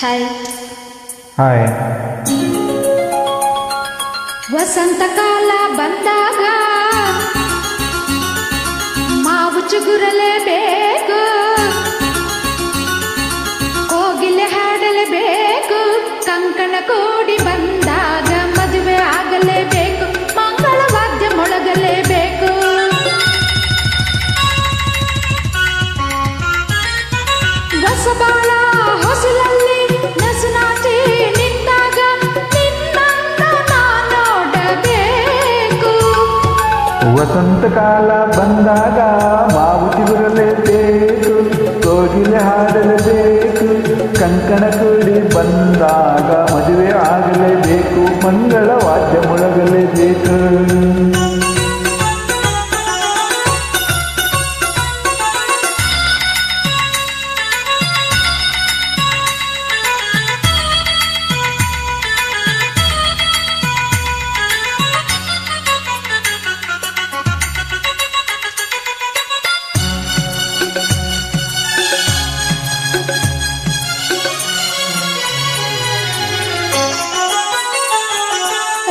Hi hi. ವಸಂತಕಾಲ ಬಂದಾಗ ಮಾವು ಚಿಗುರಲೇಬೇಕು, ಕೋಗಿಲೆ ಹಾಡಲೇಬೇಕು, ಕಂಕಣ ಕೂಡಿ ಬಂದಾಗ ಮದುವೆ ಆಗಲೇಬೇಕು, ಮಂಗಳ ವಾದ್ಯ ಮೊಳಗಲೇಬೇಕು. ಹೊಸಬಾಳ ಹೊಸಲಲ್ಲಿ ನಸುನಾಚಿ ನಿಂತಾಗ ನಿನ್ನನ್ನ ನೋಡಬೇಕು. ವಸಂತಕಾಲ ಬಂದಾಗ ಮಾವು ಚಿಗುರಲೇಬೇಕು, ಕೋಗಿಲೆ ಹಾಡಲೇಬೇಕು, ಕಂಕಣ ಕೂಡಿ ಬಂದಾಗ ಮದುವೆ ಆಗಲೇಬೇಕು, ಮಂಗಳ ವಾದ್ಯ ಮೊಳಗಲೇಬೇಕು.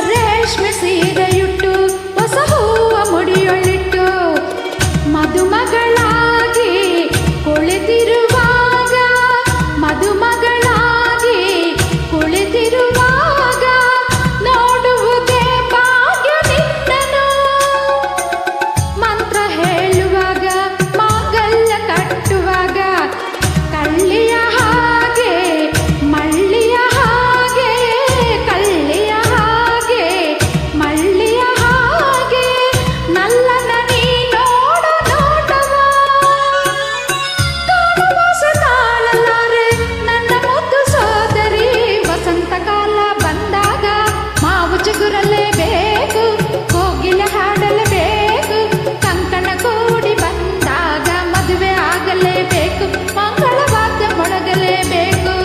ರೇಷ್ಮೆ ಸೀರೆಯುಟ್ಟು ಹೊಸ ಹೂವ ಮುಡಿಯೊಳಿಟ್ಟು ಮದುಮಗಳಾಗಿ ಕುಳಿತಿರುವಾಗ, ಮದುಮಗಳಾಗಿ ಕುಳಿತಿರುವಾಗ ನೋಡುವುದೇ ಭಾಗ್ಯ ನಿನ್ನನು. ಮಂತ್ರ ಹೇಳುವಾಗ ಮಾಂಗಲ್ಯ ಕಟ್ಟುವಾಗ ಕಳ್ಳಿಯ ಹಾಗೆ ಮಳ್ಳಿಯ ಹಾಗೆ, ಕಳ್ಳಿಯ ಹಾಗೆ ಮಳ್ಳಿಯ ಹಾಗೆ ನಲ್ಲನ ನೀ ನೋಡು ನೋಟವ ಕಾಣುವಾಸ ತಾಳಲಾರೆ ನನ್ನ ಮುದ್ದು ಸೋದರಿ. ವಸಂತಕಾಲ ಬಂದಾಗ ಮಾವು ಚಿಗುರಲೇಬೇಕು, ಕೋಗಿಲೆ ಹಾಡಲೇಬೇಕು, ಕಂಕಣ ಕೂಡಿ ಬಂದಾಗ ಮದುವೆ ಆಗಲೇಬೇಕು, ಮಂಗಳ ವಾದ್ಯ ಮೊಳಗಲೇಬೇಕು.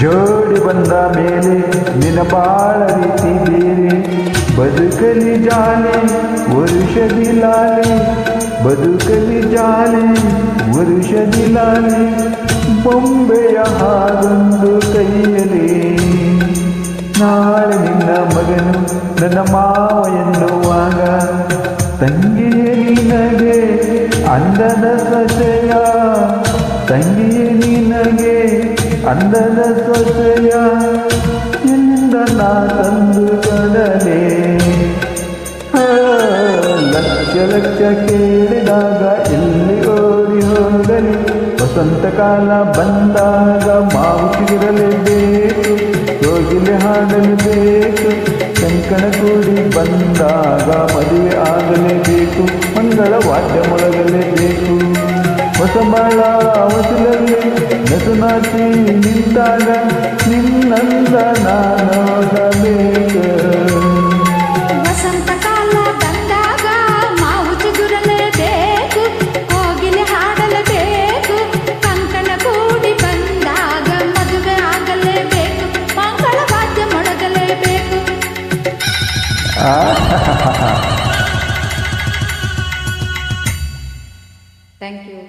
ಜೋಡಿ ಬಂದ ಮೇಲೆ ನಿನ್ನ ಬಾಳ ರೀತಿ ಬೇರೆ, ಬದುಕಲಿ ಜಾಲೆ ವರುಷದಿ ಲಾಲೆ, ಬದುಕಲಿ ಜಾಲೆ ವರುಷದಿ ಲಾಲೆ, ಬೊಂಬೆಯ ಹಾಗೊಂದು ಕೈಯಲ್ಲಿ. ನಾಳೆ ನಿನ್ನ ಮಗನು ನನ್ನ ಮಾವ ಎನ್ನುವಾಗ ತಂಗಿಯೇ ನಿನಗೆ ಅಂದದ ಸೊಸೆಯ, ತಂಗಿಯೇ ನಿನಗೆ ಅಂದದ ಸೊಸೆಯ, ಎಲ್ಲಿಂದ ನಾ ತಂದು ಕೊಡಲೇ. ಲಕ್ಷ ಲಕ್ಷ ಕೇಳಿದಾಗ ಎಲ್ಲಿ ಓಡಿ ಹೋಗಲಿ, ವಸಂತಕಾಲ ಬಂದಾಗ ಮಾವು ಚಿಗುರಲೇಬೇಕು, ಕೋಗಿಲೆ ಹಾಡಲೇಬೇಕು, ಕಂಕಣ ಕೂಡಿ ಬಂದಾಗ ಮದುವೆ ಆಗಲೇಬೇಕು, ಮಂಗಳ ವಾದ್ಯ ಮೊಳಗಲೇಬೇಕು. ಹೊಸಬಾಳ ಹೊಸಲಲ್ಲಿ ನಸುನಾಚಿ ನಿಂತಾಗ ನಿನ್ನಂದ ನೋಡಬೇಕು. ವಸಂತಕಾಲ ಬಂದಾಗ ಮಾವು ಚಿಗುರಲೇಬೇಕು, ಕೋಗಿಲೆ ಹಾಡಲೇಬೇಕು, ಕಂಕಣ ಕೂಡಿ ಬಂದಾಗ ಮದುವೆ ಆಗಲೇಬೇಕು, ಮಂಗಳ ವಾದ್ಯ ಮೊಳಗಲೇಬೇಕು. Thank you.